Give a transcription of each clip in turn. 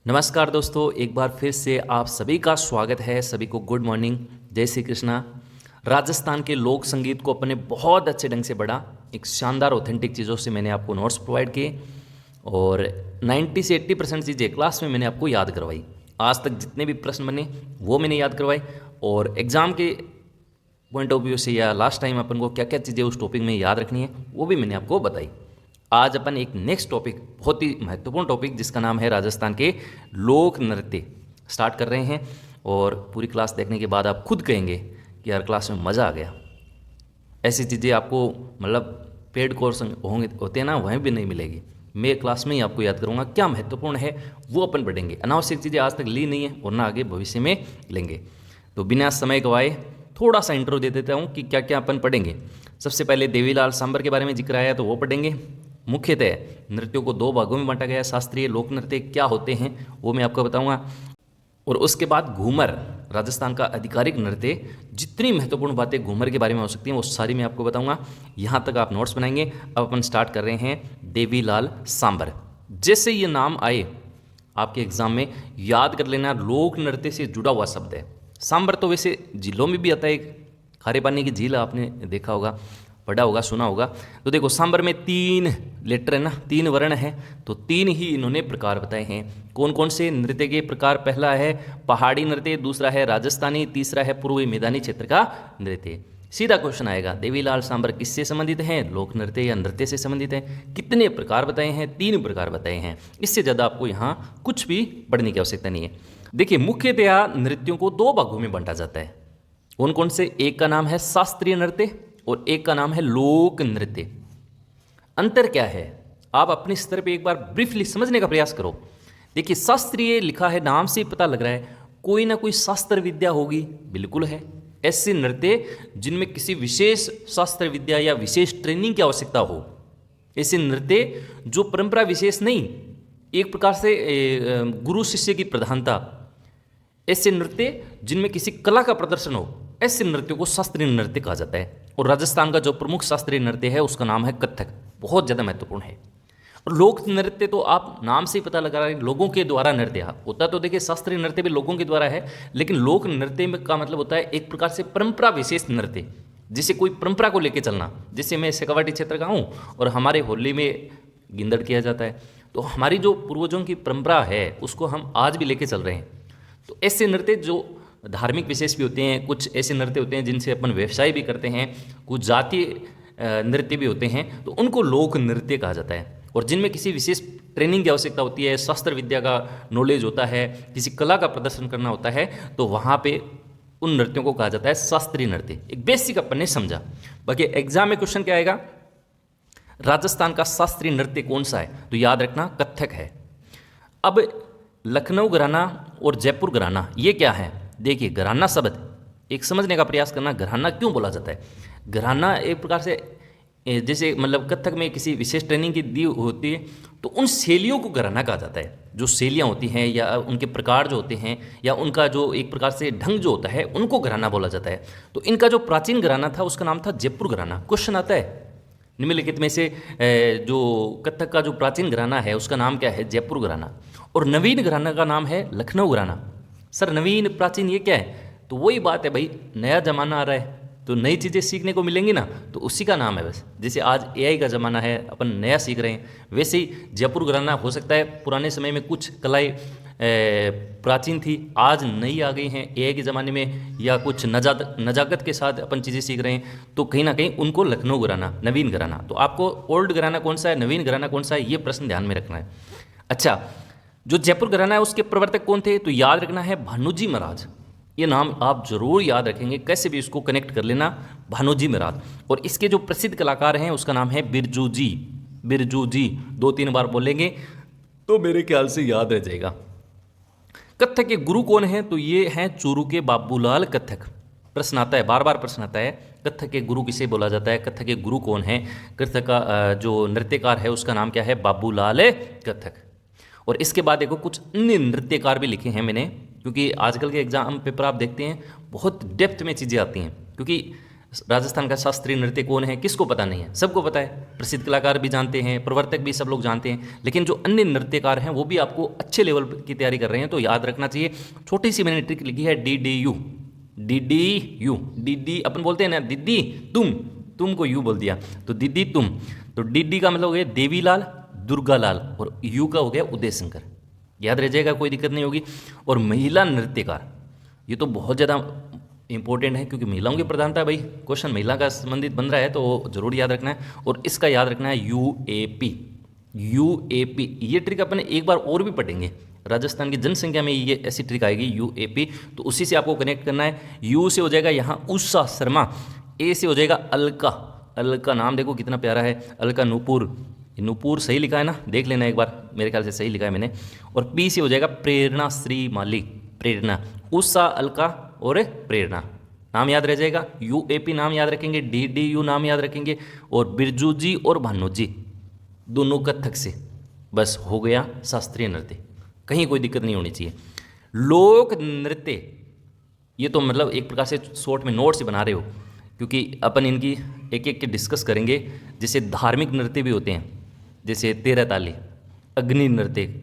नमस्कार दोस्तों, एक बार फिर से आप सभी का स्वागत है। सभी को गुड मॉर्निंग, जय श्री कृष्णा। राजस्थान के लोक संगीत को अपने बहुत अच्छे ढंग से पढ़ा, एक शानदार ऑथेंटिक चीज़ों से मैंने आपको नोट्स प्रोवाइड किए और 90 से 80% चीज़ें क्लास में मैंने आपको याद करवाई। आज तक जितने भी प्रश्न बने वो मैंने याद करवाए और एग्ज़ाम के पॉइंट ऑफ व्यू से या लास्ट टाइम अपन को क्या क्या चीज़ें उस टॉपिक में याद रखनी है वो भी मैंने आपको बताई। आज अपन एक नेक्स्ट टॉपिक, बहुत ही महत्वपूर्ण टॉपिक जिसका नाम है राजस्थान के लोक नृत्य, स्टार्ट कर रहे हैं। और पूरी क्लास देखने के बाद आप खुद कहेंगे कि यार क्लास में मज़ा आ गया। ऐसी चीज़ें आपको मतलब पेड कोर्स होंगे होते हैं ना, वहीं भी नहीं मिलेगी। मैं क्लास में ही आपको याद करूँगा क्या महत्वपूर्ण है, वो अपन पढ़ेंगे। अनावश्यक चीज़ें आज तक ली नहीं है और ना आगे भविष्य में लेंगे। तो बिना समय गवाए थोड़ा सा इंट्रो दे देता हूँ कि क्या क्या अपन पढ़ेंगे। सबसे पहले देवीलाल सांबर के बारे में जिक्र आया तो वो पढ़ेंगे। मुख्यतः नृत्यों को दो भागों में बांटा गया है। शास्त्रीय लोक नृत्य क्या होते हैं वो मैं आपको बताऊंगा। और उसके बाद घूमर, राजस्थान का आधिकारिक नृत्य, जितनी महत्वपूर्ण बातें घूमर के बारे में हो सकती हैं वो सारी मैं आपको बताऊंगा। यहाँ तक आप नोट्स बनाएंगे। अब अपन स्टार्ट कर रहे हैं देवीलाल सांबर। जैसे ये नाम आए आपके एग्जाम में याद कर लेना, लोक नृत्य से जुड़ा हुआ शब्द है। सांबर तो वैसे झीलों में भी आता है, खारे पानी की झील आपने देखा होगा, पढ़ा होगा, सुना होगा। तो देखो सांबर में 3 लेटर है ना, 3 वर्ण है, तो 3 ही इन्होंने प्रकार बताए हैं। कौन कौन से नृत्य के प्रकार? पहला है पहाड़ी नृत्य, दूसरा है राजस्थानी, तीसरा है पूर्वी मैदानी क्षेत्र का नृत्य। सीधा क्वेश्चन आएगा, देवीलाल सांबर किससे संबंधित हैं? लोक नृत्य या नृत्य से संबंधित है। कितने प्रकार बताए हैं? 3 प्रकार बताए हैं। इससे ज़्यादा आपको यहाँ कुछ भी पढ़ने की आवश्यकता नहीं है। देखिए, मुख्यतया नृत्यों को 2 भागों में बांटा जाता है। कौन कौन से? एक का नाम है शास्त्रीय नृत्य और एक का नाम है लोक नृत्य। अंतर क्या है आप अपने स्तर पे एक बार ब्रीफली समझने का प्रयास करो। देखिए, शास्त्रीय लिखा है, नाम से ही पता लग रहा है कोई ना कोई शास्त्र विद्या होगी। बिल्कुल है। ऐसे नृत्य जिनमें किसी विशेष शास्त्र विद्या या विशेष ट्रेनिंग की आवश्यकता हो। ऐसे नृत्य जो परंपरा विशेष नहीं, एक प्रकार से गुरु शिष्य की प्रधानता। ऐसे नृत्य जिनमें किसी कला का प्रदर्शन हो, ऐसे नृत्यों को शास्त्रीय नृत्य कहा जाता है। और राजस्थान का जो प्रमुख शास्त्रीय नृत्य है उसका नाम है कथक, बहुत ज़्यादा महत्वपूर्ण है। और लोक नृत्य तो आप नाम से ही पता लगा रहे हैं, लोगों के द्वारा नृत्य होता। तो देखिए, शास्त्रीय नृत्य भी लोगों के द्वारा है, लेकिन लोक नृत्य में का मतलब होता है एक प्रकार से परंपरा विशेष नृत्य, जिसे कोई परंपरा को लेकर चलना। जैसे मैं शेखावाटी क्षेत्र का हूँ और हमारे होली में गिंदड़ किया जाता है, तो हमारी जो पूर्वजों की परंपरा है उसको हम आज भी लेके चल रहे हैं। तो ऐसे नृत्य जो धार्मिक विशेष भी होते हैं, कुछ ऐसे नृत्य होते हैं जिनसे अपन व्यवसाय भी करते हैं, कुछ जातीय नृत्य भी होते हैं, तो उनको लोक नृत्य कहा जाता है। और जिनमें किसी विशेष ट्रेनिंग की आवश्यकता होती है, शास्त्र विद्या का नॉलेज होता है, किसी कला का प्रदर्शन करना होता है, तो वहाँ पे उन नृत्यों को कहा जाता है शास्त्रीय नृत्य। एक बेसिक अपन ने समझा। बाकी एग्जाम में क्वेश्चन क्या आएगा, राजस्थान का शास्त्रीय नृत्य कौन सा है? तो याद रखना कथक है। अब लखनऊ घराना और जयपुर घराना ये क्या है? देखिए, घराना शब्द एक समझने का प्रयास करना, घराना क्यों बोला जाता है? घराना एक प्रकार से जैसे मतलब कथक में किसी विशेष ट्रेनिंग की दी होती है, तो उन शैलियों को घराना कहा जाता है। जो शैलियाँ होती हैं या उनके प्रकार जो होते हैं या उनका जो एक प्रकार से ढंग जो होता है, उनको घराना बोला जाता है। तो इनका जो प्राचीन घराना था उसका नाम था जयपुर घराना। क्वेश्चन आता है निम्नलिखित में से जो कथक का जो प्राचीन घराना है उसका नाम क्या है? जयपुर घराना। और नवीन घराना का नाम है लखनऊ घराना। सर, नवीन प्राचीन ये क्या है? तो वही बात है भाई, नया ज़माना आ रहा है तो नई चीज़ें सीखने को मिलेंगी ना, तो उसी का नाम है बस। जैसे आज एआई का ज़माना है, अपन नया सीख रहे हैं, वैसे ही जयपुर घराना हो सकता है पुराने समय में कुछ कलाएँ प्राचीन थी, आज नई आ गई हैं एआई के ज़माने में, या कुछ नजाकत के साथ अपन चीज़ें सीख रहे हैं, तो कहीं ना कहीं उनको लखनऊ घराना, नवीन घराना। तो आपको ओल्ड घराना कौन सा है, नवीन घराना कौन सा है, ये प्रश्न ध्यान में रखना है। अच्छा, जो जयपुर घराना है उसके प्रवर्तक कौन थे? तो याद रखना है भानुजी महाराज। ये नाम आप जरूर याद रखेंगे, कैसे भी इसको कनेक्ट कर लेना, भानुजी महाराज। और इसके जो प्रसिद्ध कलाकार हैं उसका नाम है बिरजू जी। बिरजू जी 2-3 बार बोलेंगे तो मेरे ख्याल से याद रह जाएगा। कथक के गुरु कौन है? तो ये हैं चूरू के बाबूलाल कथक। प्रश्न आता है, बार बार प्रश्न आता है, कथक के गुरु किसे बोला जाता है? कथक के गुरु कौन है? कथक का जो नृत्यकार है उसका नाम क्या है? बाबूलाल कथक। और इसके बाद देखो कुछ अन्य नृत्यकार भी लिखे हैं मैंने, क्योंकि आजकल के एग्जाम पेपर आप देखते हैं बहुत डेप्थ में चीज़ें आती हैं, क्योंकि राजस्थान का शास्त्रीय नृत्य कौन है, किसको पता नहीं है? सबको पता है, प्रसिद्ध कलाकार भी जानते हैं, प्रवर्तक भी सब लोग जानते हैं, लेकिन जो अन्य नृत्यकार हैं वो भी आपको अच्छे लेवल की तैयारी कर रहे हैं, तो याद रखना चाहिए। छोटी सी मैंने ट्रिक लिखी है, DDU। DDU, दीदी अपन बोलते हैं ना, दीदी तुम को यू बोल दिया, तो दीदी तुम। तो DD का मतलब हो गया देवीलाल, दुर्गालाल, और यू का हो गया उदय शंकर। याद रह जाएगा, कोई दिक्कत नहीं होगी। और महिला नृत्यकार, ये तो बहुत ज़्यादा इंपॉर्टेंट है, क्योंकि महिलाओं की प्रधानता है भाई, क्वेश्चन महिला का संबंधित बन रहा है, तो जरूर याद रखना है। और इसका याद रखना है UAP। ये ट्रिक अपन एक बार और भी पढ़ेंगे, राजस्थान की जनसंख्या में ये ऐसी ट्रिक आएगी UAP, तो उसी से आपको कनेक्ट करना है। यू से हो जाएगा यहाँ उषा शर्मा, ए से हो जाएगा अलका नाम देखो कितना प्यारा है, अलका नूपुर सही लिखा है ना, देख लेना एक बार, मेरे ख्याल से सही लिखा है मैंने। और पी से हो जाएगा प्रेरणा श्री माली, प्रेरणा, उषा, अलका और प्रेरणा, नाम याद रह जाएगा। UAP नाम याद रखेंगे, DDU नाम याद रखेंगे, और बिरजू जी और भानु जी दोनों कथक से, बस हो गया शास्त्रीय नृत्य, कहीं कोई दिक्कत नहीं होनी चाहिए। लोक नृत्य, ये तो मतलब एक प्रकार से शॉर्ट में नोट्स बना रहे हो, क्योंकि अपन इनकी एक एक के डिस्कस करेंगे। जैसे धार्मिक नृत्य भी होते हैं, जैसे 13 ताली, अग्नि नृत्य,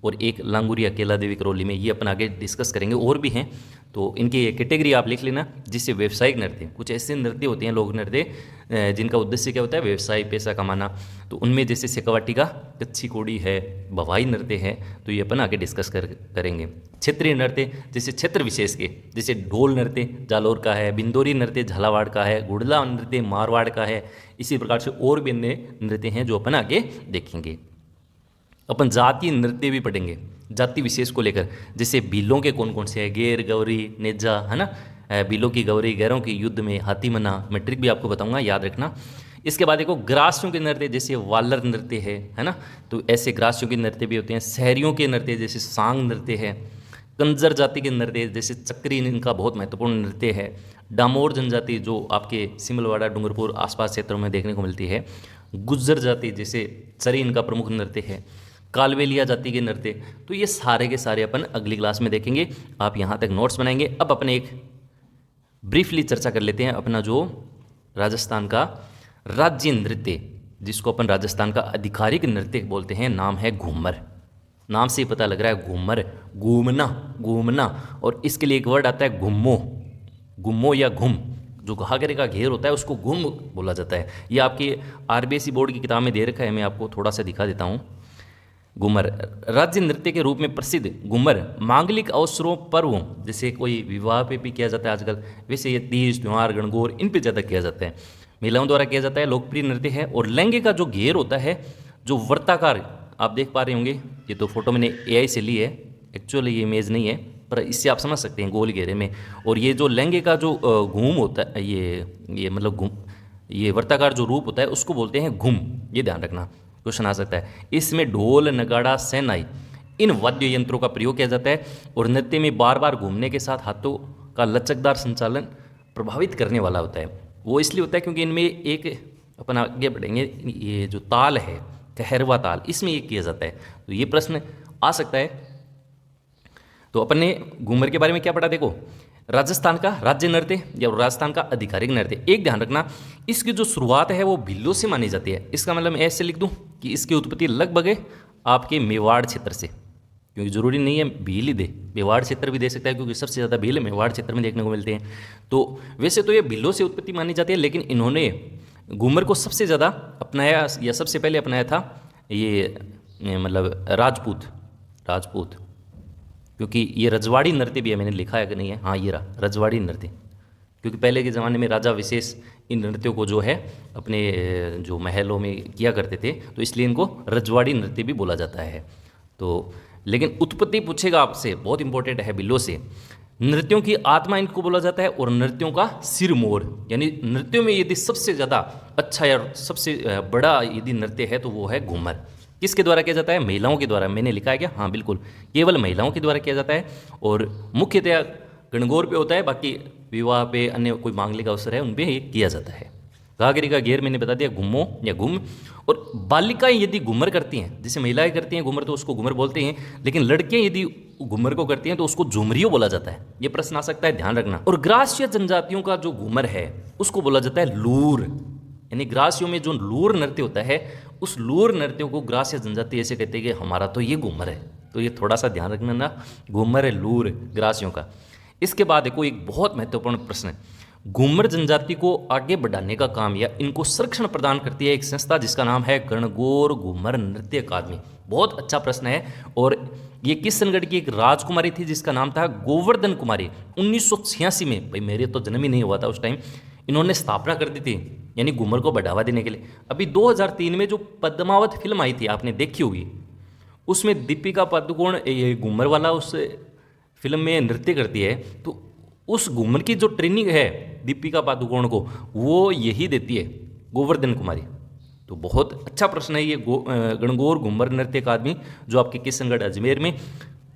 और एक लांगुरिया केला देवी करौली में, ये अपन आगे डिस्कस करेंगे, और भी हैं, तो इनकी कैटेगरी आप लिख लेना। जिससे व्यवसायिक नृत्य, कुछ ऐसे नृत्य होते हैं लोक नृत्य जिनका उद्देश्य क्या होता है, व्यवसाय, पैसा कमाना, तो उनमें जैसे शेखावाटी का कच्ची कोड़ी है, भवाई नृत्य है, तो ये अपन आगे डिस्कस करेंगे। क्षेत्रीय नृत्य, जैसे क्षेत्र विशेष के, जैसे ढोल नृत्य जालोर का है, बिंदोरी नृत्य झालावाड़ का है, गुड़ला नृत्य मारवाड़ का है, इसी प्रकार से और भी अन्य नृत्य हैं जो अपन आगे देखेंगे। अपन जातीय नृत्य भी पढ़ेंगे, जाति विशेष को लेकर, जैसे भीलों के कौन कौन से हैं, गेर, गौरी, नेजा, है ना, भीलों की गौरी, गैरों की युद्ध में, हाथी मना, मैं ट्रिक भी आपको बताऊंगा, याद रखना। इसके बाद देखो ग्रासियों के नृत्य, जैसे वालर नृत्य है ना, तो ऐसे ग्रासियों के नृत्य भी होते हैं। शहरियों के नृत्य, जैसे सांग नृत्य है। कंजर जाति के नृत्य, जैसे चक्री, इनका बहुत महत्वपूर्ण नृत्य है। डामोर जनजाति, जो आपके सिमलवाड़ा, डूंगरपुर आसपास क्षेत्रों में देखने को मिलती है। गुज्जर जाति, जैसे चरी, इनका प्रमुख नृत्य है। कालवेलिया जाति के नृत्य, तो ये सारे के सारे अपन अगली क्लास में देखेंगे। आप यहाँ तक नोट्स बनाएंगे। अब अपने एक ब्रीफली चर्चा कर लेते हैं अपना जो राजस्थान का राज्य नृत्य, जिसको अपन राजस्थान का आधिकारिक नृत्य बोलते हैं, नाम है घूमर। नाम से ही पता लग रहा है घूमर, घूमना, और इसके लिए एक वर्ड आता है गुम्मो या घुम, जो घाघरे का घेर होता है उसको घुम बोला जाता है। ये आपकी RBSE बोर्ड की किताब में दे रखा है, मैं आपको थोड़ा सा दिखा देता हूँ। घूमर राज्य नृत्य के रूप में प्रसिद्ध घूमर मांगलिक अवसरों, पर्वों, जैसे कोई विवाह पे भी किया जाता है आजकल, वैसे ये तीज, त्योहार, गणगौर, इन पे ज़्यादा किया जाता है, महिलाओं द्वारा किया जाता है, लोकप्रिय नृत्य है। और लहंगे का जो घेर होता है, जो वर्ताकार, आप देख पा रहे होंगे, ये तो फोटो मैंने AI से ली है, एक्चुअली ये इमेज नहीं है, पर इससे आप समझ सकते हैं गोल घेरे में। और ये जो लहंगे का जो घूम होता है, ये मतलब घूम, ये वर्ताकार जो रूप होता है उसको बोलते हैं घुम, ये ध्यान रखना, क्वेश्चन आ सकता है। इसमें ढोल, नगाड़ा, शहनाई, इन वाद्य यंत्रों का प्रयोग किया जाता है। और नृत्य में बार बार घूमने के साथ हाथों का लचकदार संचालन प्रभावित करने वाला होता है। वो इसलिए होता है क्योंकि इनमें एक, अपन आगे बढ़ेंगे, ये जो ताल है, कहरवा ताल, इसमें ये किया जाता है। तो ये प्रश्न आ सकता है। तो अपन ने घूमर के बारे में क्या पढ़ा, देखो, राजस्थान का राज्य नृत्य या राजस्थान का आधिकारिक नृत्य। एक ध्यान रखना, इसकी जो शुरुआत है वो भीलों से मानी जाती है। इसका मतलब मैं ऐसे लिख दूं कि इसकी उत्पत्ति लगभग आपके मेवाड़ क्षेत्र से, क्योंकि जरूरी नहीं है भील ही दे, मेवाड़ क्षेत्र भी दे सकता है, क्योंकि सबसे ज़्यादा भील मेवाड़ क्षेत्र में देखने को मिलते हैं। तो वैसे तो ये भीलों से उत्पत्ति मानी जाती है, लेकिन इन्होंने घूमर को सबसे ज़्यादा अपनाया या सबसे पहले अपनाया था ये मतलब राजपूत, क्योंकि ये रजवाड़ी नृत्य भी है, मैंने लिखा है कि नहीं है, हाँ ये रहा रजवाड़ी नृत्य, क्योंकि पहले के ज़माने में राजा विशेष इन नृत्यों को जो है अपने जो महलों में किया करते थे, तो इसलिए इनको रजवाड़ी नृत्य भी बोला जाता है। तो लेकिन उत्पत्ति पूछेगा आपसे, बहुत इंपॉर्टेंट है बिल्लो से। नृत्यों की आत्मा इनको बोला जाता है, और नृत्यों का सिरमौर, यानी नृत्यों में यदि सबसे ज़्यादा अच्छा या सबसे बड़ा यदि नृत्य है तो वो है घूमर। किसके द्वारा किया जाता है? महिलाओं के द्वारा। मैंने लिखा है क्या? हाँ बिल्कुल, केवल महिलाओं के द्वारा किया जाता है, और मुख्यतया गणगौर पे होता है, बाकी विवाह पे, अन्य कोई मांगलिक अवसर है उन पे किया जाता है। घाघरे का घेर मैंने बता दिया घुमो या घुम। और बालिकाएं यदि घूमर करती हैं, जैसे महिलाएं करती हैं घूमर तो उसको घूमर बोलते हैं, लेकिन लड़कियां यदि घूमर को करती हैं तो उसको झुमरियो बोला जाता है। ये प्रश्न आ सकता है, ध्यान रखना। और ग्रास्य जनजातियों का जो घूमर है उसको बोला जाता है लूर, यानी ग्रासियों में जो लूर नृत्य होता है उस लूर नृत्य को ग्रास्य जनजाति ऐसे कहते हैं कि हमारा तो ये घूमर है। तो ये थोड़ा सा ध्यान रखना ना, घूमर है लूर ग्रासियों का। इसके बाद देखो एक बहुत महत्वपूर्ण प्रश्न है, घूमर जनजाति को आगे बढ़ाने का काम या इनको संरक्षण प्रदान करती है एक संस्था जिसका नाम है गणगौर घूमर नृत्य अकादमी। बहुत अच्छा प्रश्न है। और ये किस संगठ की एक राजकुमारी थी जिसका नाम था गोवर्धन कुमारी। 1986 में, भाई मेरे तो जन्म ही नहीं हुआ था उस टाइम, इन्होंने स्थापना कर दी थी, यानी घूमर को बढ़ावा देने के लिए। अभी 2003 में जो पद्मावत फिल्म आई थी आपने देखी होगी, उसमें दीपिका पादुकोण ये घूमर वाला उस फिल्म में नृत्य करती है। तो उस घूमर की जो ट्रेनिंग है दीपिका पादुकोण को, वो यही देती है गोवर्धन कुमारी। तो बहुत अच्छा प्रश्न है ये गणगौर घूमर नृत्य अकादमी जो आपके किशनगढ़ अजमेर में,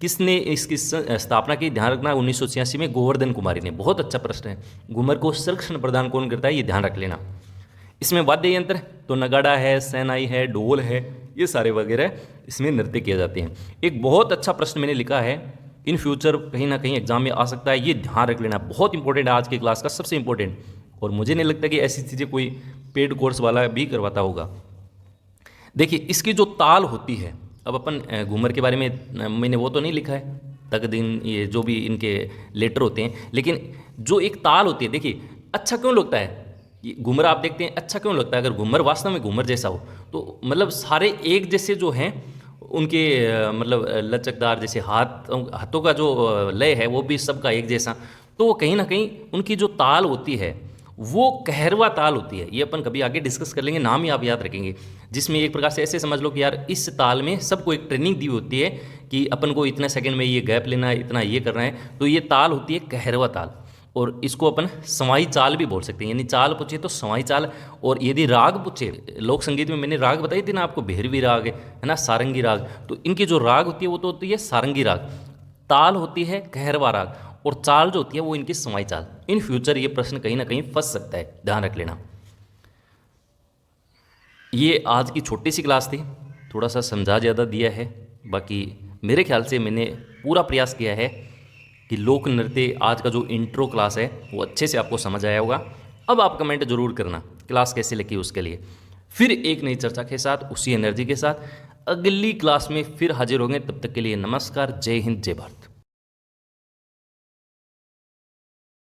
किसने इसकी स्थापना की, ध्यान रखना 1986 में गोवर्धन कुमारी ने। बहुत अच्छा प्रश्न है। घूमर को संरक्षण प्रदान कौन करता है, ये ध्यान रख लेना। इसमें वाद्य यंत्र तो नगाड़ा है, सैनाई है, ढोल है, ये सारे वगैरह इसमें नृत्य किए जाते हैं। एक बहुत अच्छा प्रश्न मैंने लिखा है, इन फ्यूचर कहीं ना कहीं एग्जाम में आ सकता है, ये ध्यान रख लेना, बहुत इंपॉर्टेंट है आज की क्लास का, सबसे इंपॉर्टेंट। और मुझे नहीं लगता कि ऐसी चीज़ें कोई पेड कोर्स वाला भी करवाता होगा। देखिए इसकी जो ताल होती है, अब अपन घूमर के बारे में मैंने वो तो नहीं लिखा है, तक दिन ये जो भी इनके लेटर होते हैं, लेकिन जो एक ताल होती है, देखिए अच्छा क्यों लगता है ये घूमर, आप देखते हैं अच्छा क्यों लगता है। अगर घूमर वास्तव में घूमर जैसा हो तो मतलब सारे एक जैसे जो हैं उनके मतलब लचकदार, जैसे हाथों का जो लय है वो भी सबका एक जैसा, तो वो कहीं ना कहीं उनकी जो ताल होती है वो कहरवा ताल होती है। ये अपन कभी आगे डिस्कस कर लेंगे, नाम ही आप याद रखेंगे, जिसमें एक प्रकार से ऐसे समझ लो कि यार इस ताल में सबको एक ट्रेनिंग दी होती है कि अपन को इतने सेकंड में ये गैप लेना है, इतना ये करना है। तो ये ताल होती है कहरवा ताल, और इसको अपन सवाई चाल भी बोल सकते हैं, यानी चाल पूछे तो सवाई चाल। और यदि राग पूछे, लोक संगीत में मैंने राग बताई थी ना आपको, भैरवी राग है ना, सारंगी राग, तो इनकी जो राग होती है वो तो होती है सारंगी राग, ताल होती है कहरवा राग, और चाल जो होती है वो इनकी सवाई चाल। इन फ्यूचर ये प्रश्न कहीं ना कहीं फंस सकता है, ध्यान रख लेना। ये आज की छोटी सी क्लास थी, थोड़ा सा समझा ज़्यादा दिया है, बाकी मेरे ख्याल से मैंने पूरा प्रयास किया है कि लोक नृत्य आज का जो इंट्रो क्लास है वो अच्छे से आपको समझ आया होगा। अब आप कमेंट जरूर करना क्लास कैसे लगी उसके लिए। फिर एक नई चर्चा के साथ, उसी एनर्जी के साथ अगली क्लास में फिर हाजिर होंगे। तब तक के लिए नमस्कार, जय हिंद, जय भारत।